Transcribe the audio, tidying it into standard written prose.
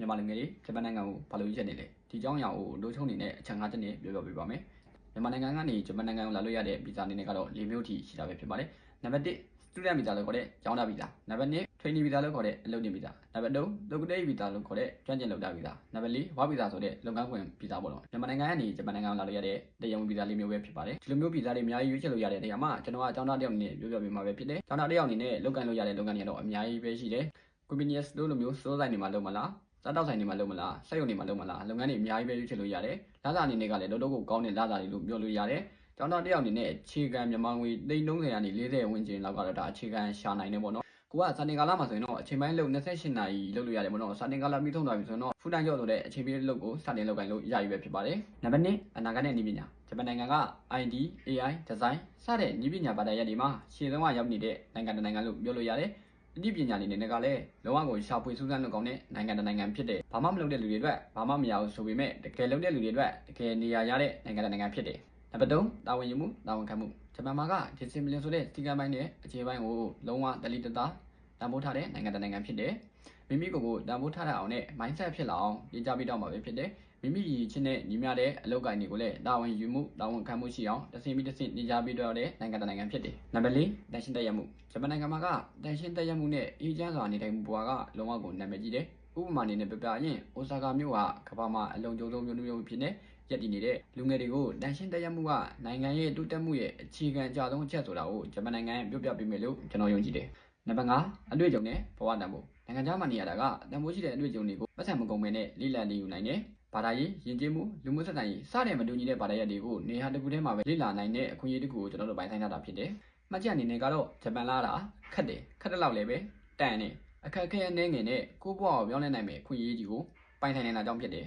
မြန်မာလူငယ်တွေဂျပန်နိုင်ငံကိုဘာလို့ရက်နေလဲဒီကြောင်းအရာကိုလိုချုံနေတဲ့အချက်၅ချက်နဲ့ပြောပြပေးပါမယ်မြန်မာနိုင်ငံကနေဂျပန်နိုင်ငံကိုလာလို့ရတဲ့ဗီဇာအနေနဲ့ကတော့၄မျိုးထိရှိတာပဲဖြစ်ပါတယ်နံပါတ်1 student visa လို့ခေါ်တဲ့ကျောင်းသားဗီဇာနံပါတ်2 trainee visa လို့ခေါ်တဲ့အလုပ်တင်ဗီဇာနံပါတ်3လုပ်ကတဲ့ဗီဇာလို့ခေါ်တဲ့ကျွမ်းကျင်လုပ်သားဗီဇာနံပါတ်4 work visa ဆိုတဲ့လုပ်ငန်းခွင်ဗီဇာပေါ့နော်မြန်မာနိုင်ငံကနေဂျပန်နိုင်ငံကိုလာလို့ရတဲ့တရားဝင်ဗီဇာ၄မျိုးပဲဖြစ်ပါတယ်ဒီလိုမျိုးဗီဇာတွေအများကြီးရွေးချယ်လို့ရတဲ့နေရာမှာကျွန်တော်ကကျောင်းသားတစ်ယောက်အနေနဲ့ပြောပြပေးမှာပဲဖြစ်တယ်ကျောင်းသားတစ်ယောက်အနေနဲ့လုပ်ကိုင်လို့ရတဲ့လုပ်ငန်းတွေတော့အများကြီးပဲရှိတယ် convenience လို့လိုမျိုးစိုးဆိုင်နေမှာလုပ်မလားစားတောက်ဆိုင်နေမှာလုပ်မလားစက်ရုံနေမှာလုပ်မလားလုပ်ငန်းတွေအများကြီးပဲရွေးချယ်လို့ရတယ်လစာအနေနဲ့ကလည်းတော်တော်ကိုကောင်းတဲ့လစာတွေလို့ပြောလို့ရတယ်ကျောင်းသားတစ်ယောက်အနေနဲ့အခြေခံမြန်မာငွေ330ကနေ40ဝန်းကျင်လောက်ကတော့ဒါအခြေခံရှာနိုင်နေပေါ့နော်ကိုကစာတင်ကာလမှာဆိုရင်တော့အချိန်ပိုင်းလုပ်28နာရီလုပ်လို့ရတယ်ပေါ့နော်စာတင်ကာလပြီးဆုံးသွားပြီဆိုရင်တော့ full time job ဆိုတဲ့အချိန်ပြည့်လုပ်ကိုစတင်လုပ်ကိုင်လို့ရပြီပဲဖြစ်ပါတယ်နံပါတ်1အနာဂတ်နဲ့နည်းပညာဂျပန်နိုင်ငံက IT AI design စတဲ့နည်းပညာဘာသာရပ်တွေမှာရှေ့ဆုံးကရောက်နေတဲ့နိုင်ငံတစ်နိုင်ငံလို့ပြောလို့ရတယ်အသိပညာအနေနဲ့ကလည်းလုံးဝကိုရှာဖွေစူးစမ်းလုပ်ကောင်းတဲ့နိုင်ငံတစ်နိုင်ငံဖြစ်တယ်ဘာမှမလုပ်တဲ့လူတွေအတွက်ဘာမှမရဘူးဆိုပေမဲ့တကယ်လုပ်တဲ့လူတွေအတွက်တကယ်နေရာရတဲ့နိုင်ငံတစ်နိုင်ငံဖြစ်တယ်နံပါတ်3တာဝန်ယူမှုတာဝန်ခံမှုဂျပန်မှာက discipline ဆိုတဲ့စီကံပိုင်းနဲ့အခြေပိုင်းကိုလုံးဝတလိတသားတန်ဖိုးထားတဲ့နိုင်ငံတစ်နိုင်ငံဖြစ်တယ်မိမိကိုယ်ကိုတန်ဖိုးထားတဲ့အောင်နဲ့ mindset ဖြစ်လာအောင်ပြင်ကြပြီးတော့မှာပဲဖြစ်တယ်မိမိရည်ချင်းနဲ့ညီမျှတဲ့အလုပ်ကိုင်တွေကိုလည်းတာဝန်ယူမှုတာဝန်ခံမှုရှိအောင်တစ်ဆင့်ပြီးတစ်ဆင့်နေကြပြီးတော့တဲ့နိုင်ငံတစ်နိုင်ငံဖြစ်တယ်နံပါတ်4တန်ရှင်းတက်ရမှုဂျပန်နိုင်ငံမှာကတန်ရှင်းတက်ရမှုနဲ့အေးချမ်းစွာနေထိုင်မှုဘဝကလုံးဝကိုနာမည်ကြီးတယ်ဥပမာအနေနဲ့ပြပြရင်အိုဆာကာမြို့ကကမ္ဘာမှာအလုံးကျုံဆုံးမြို့တစ်မြို့ဖြစ်နေရက်တည်နေတဲ့လူငယ်တွေကိုတန်ရှင်းတက်ရမှုကနိုင်ငံရဲ့တိုးတက်မှုရဲ့အခြေခံအကျဆုံးအချက်ဆိုတာကိုဂျပန်နိုင်ငံပြောပြပေးမယ်လို့ကျွန်တော်ယုံကြည်တယ်နံပါတ်5အတွေ့အကြုံနဲ့ဘဝတန်ဖိုးနိုင်ငံခြားမှာနေရတာကတန်ဖိုးရှိတဲ့အတွေ့အကြုံတွေကိုပတ်စံမကုန်မဲနဲ့လိလန်နေယူနိုင်တယ်ဘာသာရေးယဉ်ကျေးမှုလူမှုဆက်ဆံရေးစတဲ့မတူညီတဲ့ဘာသာရပ်တွေကိုနေရာတစ်ခုထဲမှာပဲလေ့လာနိုင်တဲ့အခွင့်အရေးတစ်ခုကိုကျွန်တော်တို့ပိုင်ဆိုင်ထားတာဖြစ်တယ်မှတ်ချက်အနေနဲ့ကတော့ဂျပန်လာတာခက်တယ်ခက်တဲ့လောက်လည်းပဲတန်နေအခက်အခဲအနေငယ်နဲ့ကိုယ့်ဘဝကိုပြောင်းလဲနိုင်မယ့်အခွင့်အရေးကြီးကိုပိုင်ဆိုင်နေတာကြောင့်ဖြစ်တယ်